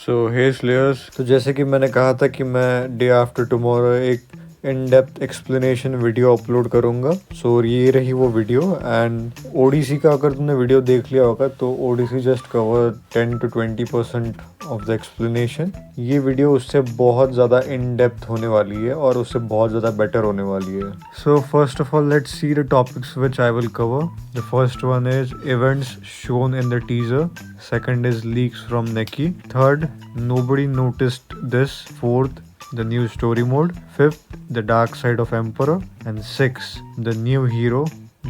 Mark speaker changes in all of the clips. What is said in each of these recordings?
Speaker 1: सो हे slayers, तो जैसे कि मैंने कहा था कि मैं डे आफ्टर टुमारो एक in depth explanation video upload करूंगा। सो ये रही वो वीडियो। एंड ओडीसी का अगर तुमने वीडियो देख लिया होगा तो ODC just cover 10 to 20% of the explanation. ये वीडियो उससे बहुत ज़्यादा इन डेप्थ होने वाली है और उससे बहुत ज़्यादा बेटर होने वाली है। So first of all let's see the topics which I will cover. The first one is events shown in the teaser. Second is leaks from Nekki. Third, nobody noticed this. Fourth, the new story mode. Fifth, the dark side of Emperor. And sixth, the new hero,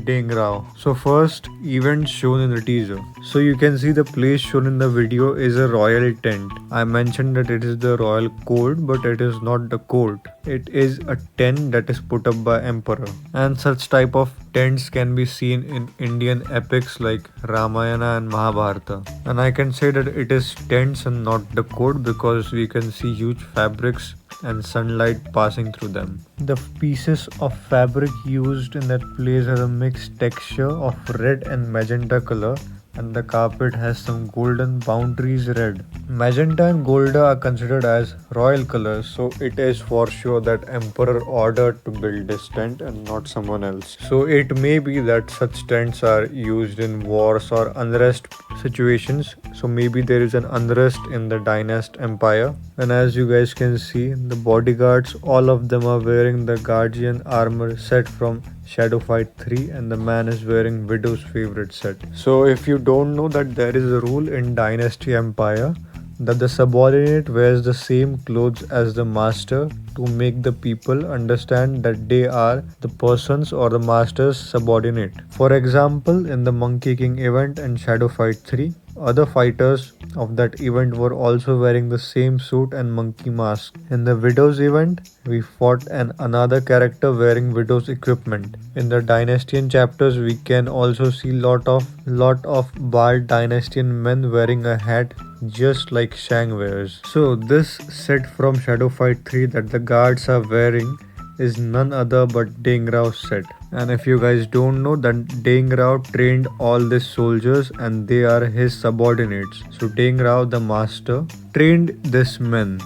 Speaker 1: Deng Rao. So first, events shown in the teaser. So you can see the place shown in the video is a royal tent. I mentioned that it is the royal court, but it is not the court. It is a tent that is put up by Emperor. And such type of tents can be seen in Indian epics like Ramayana and Mahabharata. And I can say that it is tents and not the court because we can see huge fabrics and sunlight passing through them. The pieces of fabric used in that place have a mixed texture of red and magenta color, and the carpet has some golden boundaries red. Magenta and golda are considered as royal colors, so it is for sure that emperor ordered to build this tent and not someone else. So it may be that such tents are used in wars or unrest situations. So maybe there is an unrest in the Dynasty Empire. And as you guys can see, the bodyguards, all of them are wearing the guardian armor set from Shadow Fight 3, and the man is wearing Widow's favorite set. So if you don't know that there is a rule in Dynasty Empire that the subordinate wears the same clothes as the master to make the people understand that they are the person's or the master's subordinate. For example, in the Monkey King event and Shadow Fight 3, other fighters of that event were also wearing the same suit and monkey mask. In the Widow's event, we fought another character wearing Widow's equipment. In the Dynastian chapters, we can also see lot of bald Dynastian men wearing a hat just like Shang wears. So this set from Shadow Fight 3 that the guards are wearing is none other but Deng Rao's set. And if you guys don't know, that Deng Rao trained all these soldiers and they are his subordinates. So Deng Rao, the master, trained these men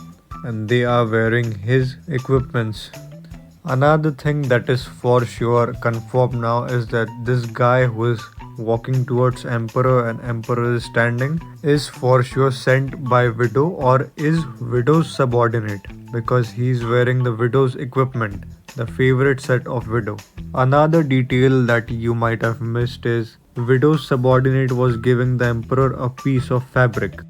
Speaker 1: and they are wearing his equipments. Another thing that is for sure confirmed now is that this guy who is walking towards Emperor and Emperor is standing is for sure sent by Widow or is Widow's subordinate because he is wearing the Widow's equipment, the favorite set of Widow. Another detail that you might have missed is Widow's subordinate was giving the Emperor a piece of fabric.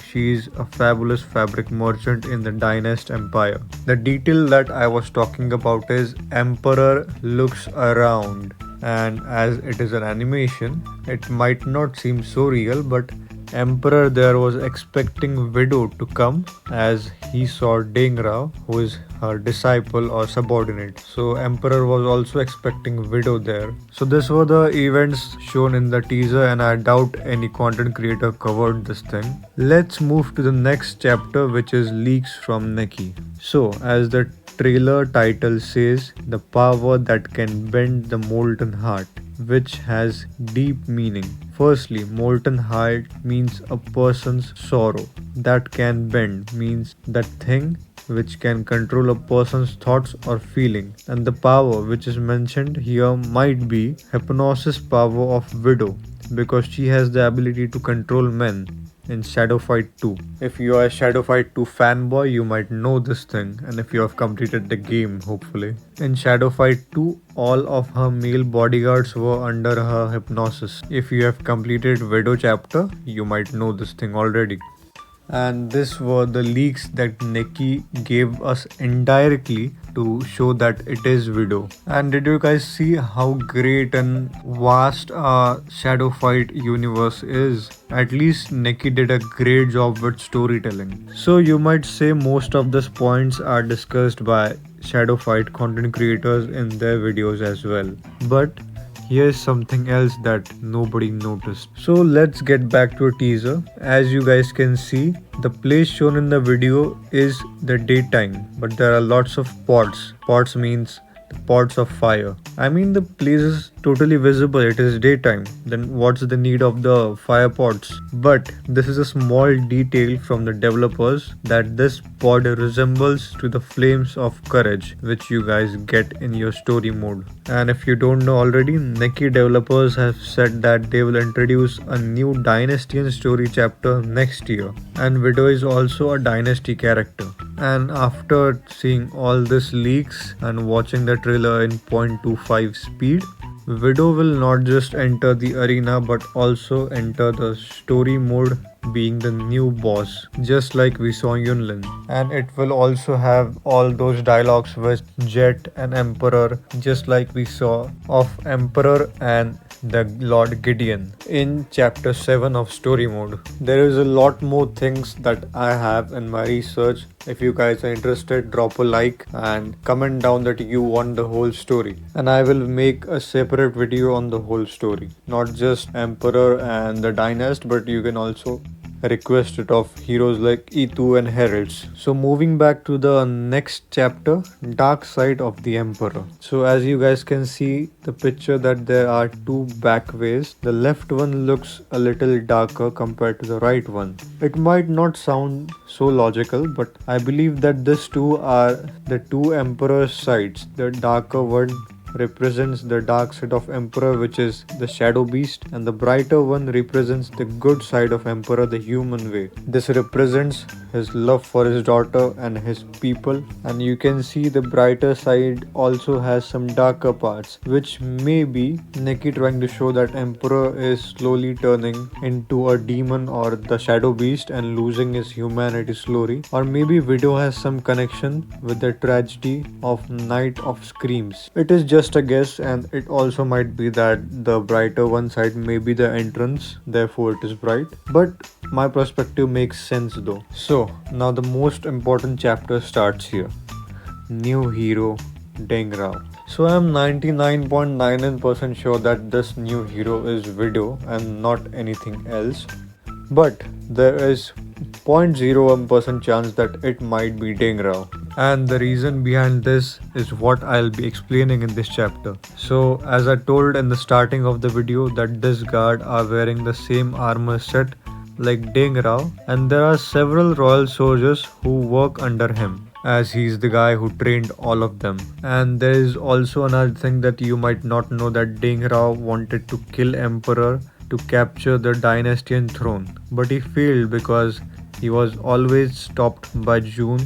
Speaker 1: She is a fabulous fabric merchant in the Dynasty Empire. The detail that I was talking about is Emperor looks around, and as it is an animation, it might not seem so real, but Emperor there was expecting Widow to come as he saw Deng Rao, who is her disciple or subordinate. So Emperor was also expecting Widow there. So this were the events shown in the teaser, and I doubt any content creator covered this thing. Let's move to the next chapter, which is leaks from Nekki. So as the trailer title says, the power that can bend the molten heart, which has deep meaning. Firstly, molten heart means a person's sorrow. That can bend means that thing which can control a person's thoughts or feeling. And the power which is mentioned here might be hypnosis power of Widow because she has the ability to control men in Shadow Fight 2. If you are a Shadow Fight 2 fanboy, you might know this thing, and if you have completed the game, hopefully. In Shadow Fight 2, all of her male bodyguards were under her hypnosis. If you have completed Widow chapter, you might know this thing already. And this were the leaks that Nekki gave us indirectly to show that it is Widow. And did you guys see how great and vast our Shadow Fight universe is? At least Nekki did a great job with storytelling. So you might say most of these points are discussed by Shadow Fight content creators in their videos as well. But here's something else that nobody noticed. So let's get back to a teaser. As you guys can see, the place shown in the video is the daytime, but there are lots of pods. Pods means pots of fire. I mean, the place is totally visible, it is daytime, then what's the need of the fire pots? But this is a small detail from the developers that this pod resembles to the flames of courage which you guys get in your story mode. And if you don't know already, Nekki developers have said that they will introduce a new Dynasty story chapter next year, and Widow is also a Dynasty character. And after seeing all this leaks and watching the trailer in 0.25 speed, Widow will not just enter the arena but also enter the story mode, being the new boss, just like we saw Yunlin. And it will also have all those dialogues with Jet and Emperor, just like we saw of Emperor and the Lord Gideon in chapter 7 of story mode. There is a lot more things that I have in my research. If you guys are interested, drop a like and comment down that you want the whole story, and I will make a separate video on the whole story, not just Emperor and the Dynasty, but you can also request it of heroes like E2 and Heralds. So moving back to the next chapter, Dark Side of the Emperor. So as you guys can see the picture that there are two back ways. The left one looks a little darker compared to the right one. It might not sound so logical, but I believe that these two are the two Emperor's sides. The darker one represents the dark side of Emperor, which is the shadow beast, and the brighter one represents the good side of Emperor, the human way. This represents his love for his daughter and his people, and you can see the brighter side also has some darker parts, which may be Nekki trying to show that Emperor is slowly turning into a demon or the shadow beast and losing his humanity slowly, or maybe Widow has some connection with the tragedy of Night of Screams. It is just a guess, and it also might be that the brighter one side may be the entrance, therefore it is bright, but my perspective makes sense though. So now the most important chapter starts here. New hero Deng Rao. So I am 99.99% sure that this new hero is Widow and not anything else, but there is 0.01% chance that it might be Deng Rao. And the reason behind this is what I'll be explaining in this chapter. So as I told in the starting of the video that this guard are wearing the same armor set like Deng Rao, and there are several royal soldiers who work under him, as he's the guy who trained all of them. And there is also another thing that you might not know, that Deng Rao wanted to kill Emperor to capture the Dynastian throne, but he failed because he was always stopped by June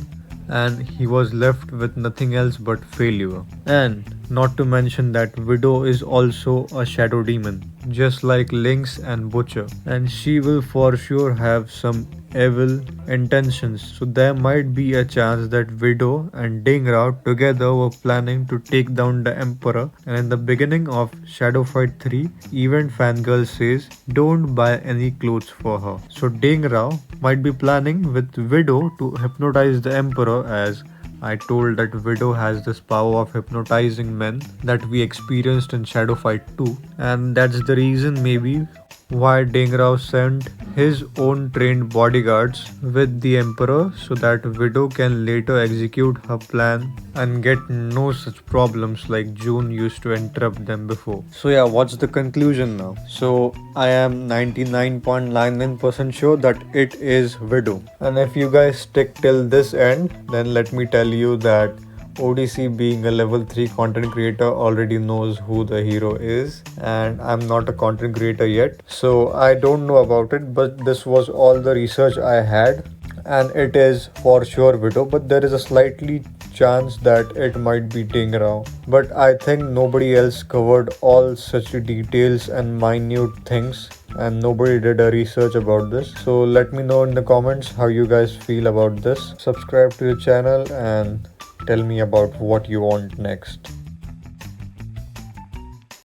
Speaker 1: and he was left with nothing else but failure. And not to mention that Widow is also a shadow demon, just like Lynx and Butcher, and she will for sure have some evil intentions. So there might be a chance that Widow and Deng Rao together were planning to take down the Emperor. And in the beginning of Shadow Fight 3, Event Fangirl says don't buy any clothes for her. So Deng Rao might be planning with Widow to hypnotize the Emperor, as I told that Widow has this power of hypnotizing men that we experienced in Shadow Fight 2, and that's the reason maybe why Deng Rao sent his own trained bodyguards with the Emperor, so that Widow can later execute her plan and get no such problems like June used to interrupt them before. So yeah, what's the conclusion now? So I am 99.99% sure that it is Widow. And if you guys stick till this end, then let me tell you that ODC, being a level 3 content creator, already knows who the hero is, and I'm not a content creator yet, so I don't know about it, but this was all the research I had, and it is for sure Widow, but there is a slightly chance that it might be Deng Rao. But I think nobody else covered all such details and minute things, and nobody did a research about this. So let me know in the comments how you guys feel about this. Subscribe to the channel and tell me about what you want next.